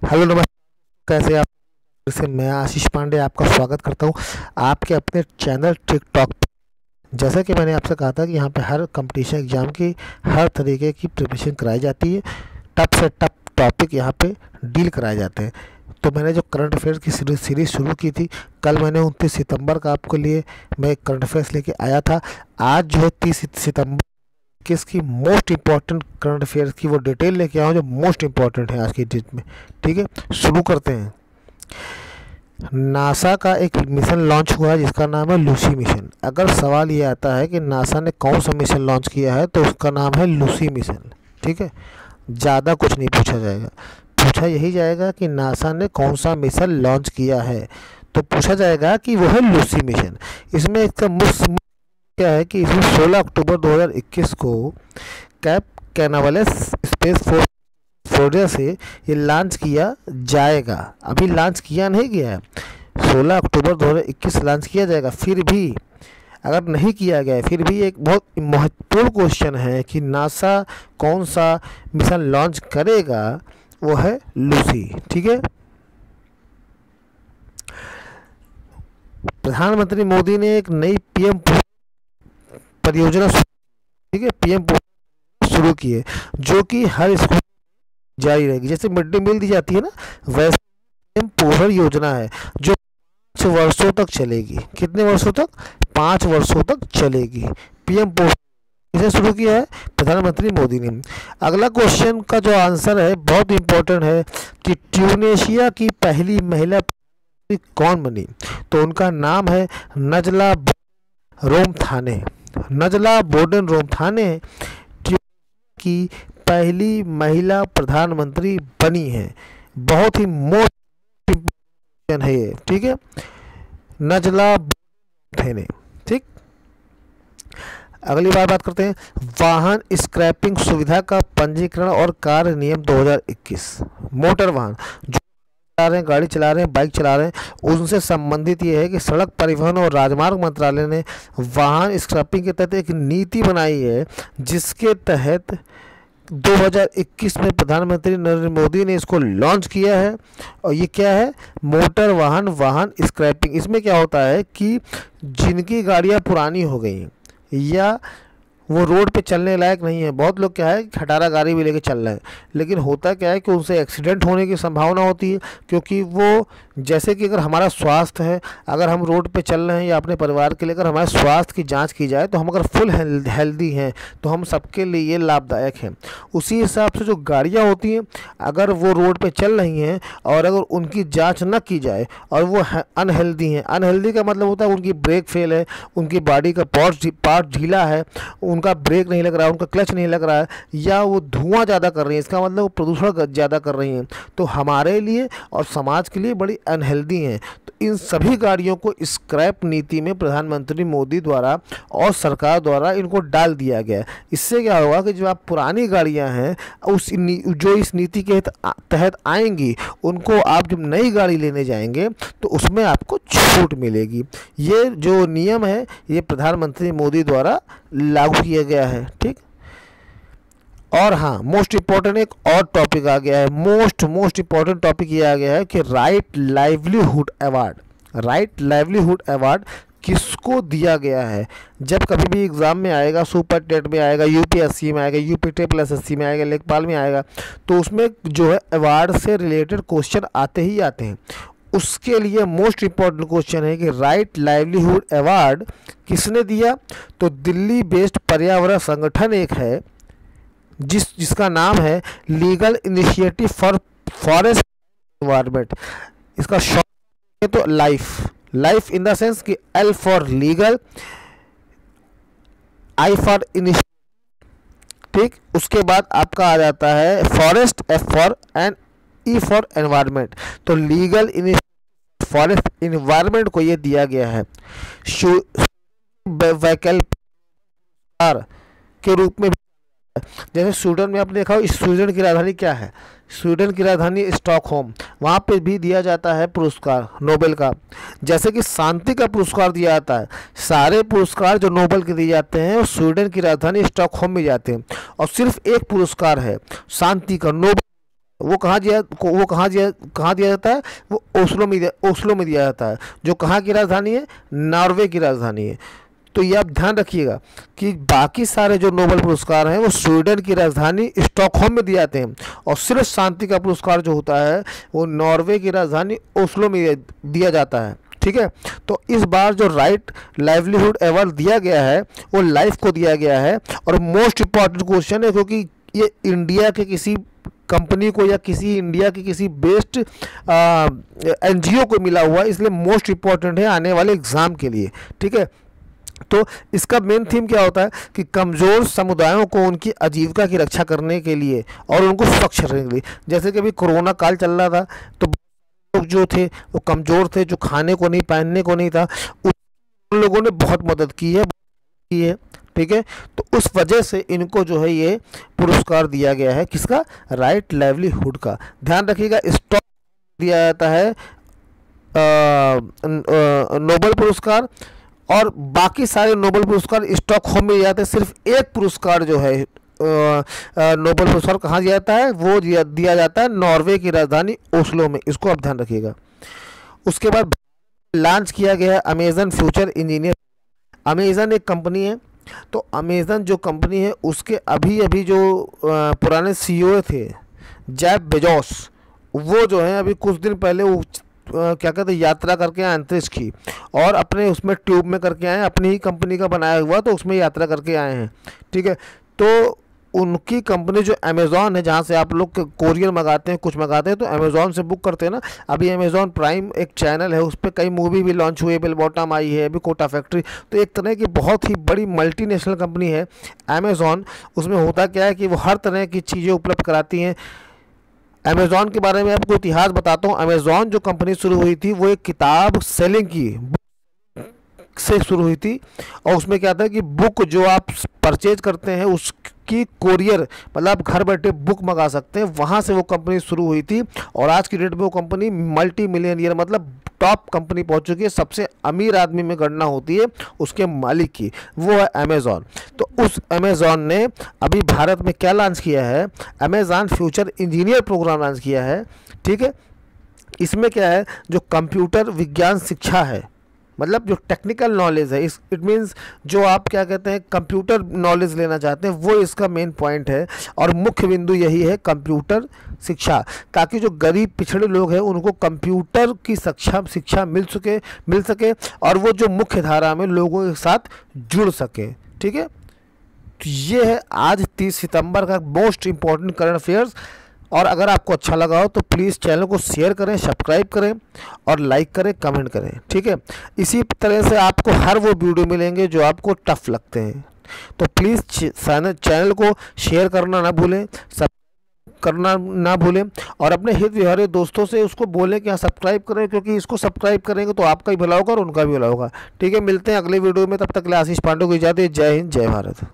Hello नमस्कार। कैसे आप? से मैं आशीष पांडे आपका स्वागत करता हूं आपके अपने चैनल टिकटॉक पे। जैसा कि मैंने आपसे कहा था कि यहाँ पे हर कंपटीशन एग्जाम की हर तरीके की प्रिपरेशन कराई जाती है। टफ से टफ टॉपिक यहाँ पे डील कराए जाते हैं। तो मैंने जो करंट अफेयर्स की सीरीज शुरू की थी, कल मैंने 29 सितंबर का आपके लिए मैं करंट अफेयर्स लेके आया था। आज जो है 30 सितंबर कि इसकी मोस्ट इंपॉर्टेंट करंट अफेयर्स की वो डिटेल लेके आऊँ जो मोस्ट इंपॉर्टेंट है आज की डेट में। ठीक है, शुरू करते हैं। नासा का एक मिशन लॉन्च हुआ है जिसका नाम है लूसी मिशन। अगर सवाल ये आता है कि नासा ने कौन सा मिशन लॉन्च किया है तो उसका नाम है लूसी मिशन। ठीक है, ज़्यादा कुछ नहीं पूछा जाएगा। पूछा यही जाएगा कि नासा ने कौन सा मिशन लॉन्च किया है, तो पूछा जाएगा कि वो है लूसी मिशन। इसमें इसका मुख्य क्या है कि इसमें 16 अक्टूबर 2021 को कैप कैनावेरल स्पेस फोर्स से ये लॉन्च किया जाएगा। अभी लॉन्च किया नहीं गया है, 16 अक्टूबर 2021 लॉन्च किया जाएगा। फिर भी अगर नहीं किया गया है, फिर भी एक बहुत महत्वपूर्ण क्वेश्चन है कि नासा कौन सा मिशन लॉन्च करेगा, वो है लूसी। ठीक है, प्रधानमंत्री मोदी ने एक नई पीएम परियोजना, ठीक है, पीएम शुरू की है जो कि हर स्कूल जारी रहेगी। जैसे मिड डे मील दी जाती है ना, वैसे पीएम पोषण योजना है जो 5 वर्षों तक चलेगी। कितने वर्षों तक? 5 वर्षों तक चलेगी। पीएम पोषण इसे शुरू किया है प्रधानमंत्री मोदी ने। अगला क्वेश्चन का जो आंसर है बहुत इंपॉर्टेंट है कि ट्यूनेशिया की पहली महिला कौन बनी, तो उनका नाम है नजला रोमथाने। नजला बोर्डन रोमथाने की पहली महिला प्रधानमंत्री बनी है। बहुत ही मोस्ट इम्पोर्टेंट है ये। ठीक है, नजला बोर्डन। ठीक, अगली बात करते हैं वाहन स्क्रैपिंग सुविधा का पंजीकरण और कार्य नियम 2021। मोटर वाहन जो चला रहे हैं, गाड़ी चला रहे हैं, बाइक चला रहे हैं, उनसे संबंधित ये है कि सड़क परिवहन और राजमार्ग मंत्रालय ने वाहन स्क्रैपिंग के तहत एक नीति बनाई है जिसके तहत 2021 में प्रधानमंत्री नरेंद्र मोदी ने इसको लॉन्च किया है। और ये क्या है? मोटर वाहन स्क्रैपिंग। इसमें क्या होता है कि जिनकी गाड़ियाँ पुरानी हो गई या वो रोड पे चलने लायक नहीं है, बहुत लोग क्या है खटारा गाड़ी भी लेके चल रहे हैं, लेकिन होता क्या है कि उनसे एक्सीडेंट होने की संभावना होती है। क्योंकि वो जैसे कि अगर हमारा स्वास्थ्य है, अगर हम रोड पे चल रहे हैं या अपने परिवार के लिए अगर हमारे स्वास्थ्य की जांच की जाए तो हम अगर फुल हेल्दी हैं तो हम सबके लिए ये लाभदायक है। उसी हिसाब से जो गाड़ियाँ होती हैं अगर वो रोड पे चल रही हैं और अगर उनकी जाँच न की जाए और वो अनहेल्दी हैं, अनहेल्दी का मतलब होता है उनकी ब्रेक फेल है, उनकी बॉडी का पार्ट ढीला है, उनका ब्रेक नहीं लग रहा है, उनका क्लच नहीं लग रहा है, या वो धुआं ज़्यादा कर रही है, इसका मतलब वो प्रदूषण ज़्यादा कर रही हैं, तो हमारे लिए और समाज के लिए बड़ी अनहेल्दी हैं। तो इन सभी गाड़ियों को स्क्रैप नीति में प्रधानमंत्री मोदी द्वारा और सरकार द्वारा इनको डाल दिया गया है। इससे क्या होगा कि जो आप पुरानी गाड़ियां हैं जो इस नीति के तहत आएंगी, उनको आप जब नई गाड़ी लेने जाएंगे तो उसमें आपको छूट मिलेगी। ये जो नियम है ये प्रधानमंत्री मोदी द्वारा लागू किया गया है। ठीक, और हाँ, मोस्ट इम्पॉर्टेंट एक और टॉपिक आ गया है। मोस्ट इम्पॉर्टेंट टॉपिक ये आ गया है कि राइट लाइवलीहुड अवार्ड किसको दिया गया है। जब कभी भी एग्ज़ाम में आएगा, सुपर टेट में आएगा, यूपीएससी में आएगा, यूपीटी+एसएससी में आएगा, लेखपाल में आएगा, तो उसमें जो है अवार्ड से रिलेटेड क्वेश्चन आते ही आते हैं। उसके लिए मोस्ट इम्पॉर्टेंट क्वेश्चन है कि राइट लाइवलीहुड अवार्ड किसने दिया, तो दिल्ली बेस्ड पर्यावरण संगठन एक है जिसका नाम है legal initiative for forest environment. इसका शॉर्ट है तो लाइफ इन द सेंस कि L for legal, I for initiative. ठीक, उसके बाद आपका आ जाता है forest, F for, and E for environment. तो लीगल इनिशिएटिव फॉरेस्ट एनवायरनमेंट को ये दिया गया है वैकल्पिक के रूप में। जैसे स्वीडन में आपने देखा हो, स्वीडन की राजधानी क्या है? स्वीडन की राजधानी स्टॉकहोम, वहाँ पे भी दिया जाता है पुरस्कार नोबेल का। जैसे कि शांति का पुरस्कार दिया जाता है, सारे पुरस्कार जो नोबेल के दिए जाते हैं वो स्वीडन की राजधानी स्टॉकहोम में जाते हैं। और सिर्फ एक पुरस्कार है शांति का, नोबेल, कहाँ दिया जाता है? वो ओस्लो में दिया जाता है, जो कहाँ की राजधानी है? नॉर्वे की राजधानी है। तो ये आप ध्यान रखिएगा कि बाकी सारे जो नोबेल पुरस्कार हैं वो स्वीडन की राजधानी स्टॉकहोम में दिए जाते हैं, और सिर्फ शांति का पुरस्कार जो होता है वो नॉर्वे की राजधानी ओस्लो में दिया जाता है। ठीक है, तो इस बार जो राइट लाइवलीहुड अवार्ड दिया गया है वो लाइफ को दिया गया है। और मोस्ट इम्पॉर्टेंट क्वेश्चन है, क्योंकि ये इंडिया के किसी कंपनी को या किसी इंडिया के किसी बेस्ड एनजीओ को मिला हुआ, इसलिए मोस्ट इम्पॉर्टेंट है आने वाले एग्ज़ाम के लिए। ठीक है, तो इसका मेन थीम क्या होता है कि कमज़ोर समुदायों को उनकी आजीविका की रक्षा करने के लिए और उनको स्वच्छ रखने के लिए, जैसे कि अभी कोरोना काल चल रहा था, तो लोग जो थे वो कमज़ोर थे, जो खाने को नहीं, पहनने को नहीं था, उन लोगों ने बहुत मदद की है। ठीक है, तो उस वजह से इनको जो है ये पुरस्कार दिया गया है, किसका? राइट लाइवलीहुड का। ध्यान रखिएगा, स्टॉक दिया जाता है नोबेल पुरस्कार, और बाकी सारे नोबेल पुरस्कार स्टॉकहोम में जाते हैं। सिर्फ एक पुरस्कार जो है नोबेल पुरस्कार कहाँ दिया जाता है? वो दिया जाता है नॉर्वे की राजधानी ओस्लो में। इसको आप ध्यान रखिएगा। उसके बाद लॉन्च किया गया है अमेजन फ्यूचर इंजीनियर। अमेजन एक कंपनी है, तो अमेजन जो कंपनी है उसके अभी जो पुराने सीईओ थे जेफ बेजोस, वो जो है अभी कुछ दिन पहले वो क्या कहते हैं यात्रा करके आए अंतरिक्ष की, और अपने उसमें ट्यूब में करके आए, अपनी ही कंपनी का बनाया हुआ, तो उसमें यात्रा करके आए हैं। ठीक है, तो उनकी कंपनी जो अमेज़ॉन है, जहाँ से आप लोग कोरियर मंगाते हैं, कुछ मंगाते हैं तो अमेज़ॉन से बुक करते हैं ना। अभी अमेज़ॉन प्राइम एक चैनल है, उस पर कई मूवी भी लॉन्च हुई है, बेल बॉटम आई है, अभी कोटा फैक्ट्री। तो एक तरह की बहुत ही बड़ी मल्टीनेशनल कंपनी है अमेज़ॉन। उसमें होता क्या है कि वो हर तरह की चीज़ें उपलब्ध कराती हैं। अमेज़ॉन के बारे में आपको इतिहास बताता हूँ। अमेज़ॉन जो कंपनी शुरू हुई थी वो एक किताब सेलिंग की से शुरू हुई थी, और उसमें क्या था कि बुक जो आप परचेज करते हैं उसकी कोरियर, मतलब आप घर बैठे बुक मंगा सकते हैं, वहाँ से वो कंपनी शुरू हुई थी। और आज की डेट में वो कंपनी मल्टी मिलियनियर, मतलब टॉप कंपनी पहुंच चुकी है। सबसे अमीर आदमी में गणना होती है उसके मालिक की, वो है अमेज़ॉन। तो उस अमेज़ॉन ने अभी भारत में क्या लॉन्च किया है? Amazon future engineer program launch किया है। ठीक है, इसमें क्या है, जो कंप्यूटर विज्ञान शिक्षा है, मतलब जो टेक्निकल नॉलेज है, इट मीन्स जो आप क्या कहते हैं कंप्यूटर नॉलेज लेना चाहते हैं, वो इसका मेन पॉइंट है। और मुख्य बिंदु यही है कंप्यूटर शिक्षा, ताकि जो गरीब पिछड़े लोग हैं उनको कंप्यूटर की शिक्षा मिल सके और वो जो मुख्य धारा में लोगों के साथ जुड़ सके। ठीक है, तो ये है आज 30 सितंबर का मोस्ट इम्पॉर्टेंट करंट अफेयर्स। और अगर आपको अच्छा लगा हो तो प्लीज़ चैनल को शेयर करें, सब्सक्राइब करें और लाइक करें, कमेंट करें। ठीक है, इसी तरह से आपको हर वो वीडियो मिलेंगे जो आपको टफ लगते हैं। तो प्लीज़ चैनल को शेयर करना ना भूलें, सब्सक्राइब करना ना भूलें, और अपने हित विहारी दोस्तों से उसको बोलें कि हाँ सब्सक्राइब करें, क्योंकि इसको सब्सक्राइब करेंगे तो आपका ही भला होगा और उनका भी भला होगा। ठीक है, मिलते हैं अगले वीडियो में, तब तक के लिए आशीष पांडे को इजाज़त। जय हिंद, जय भारत।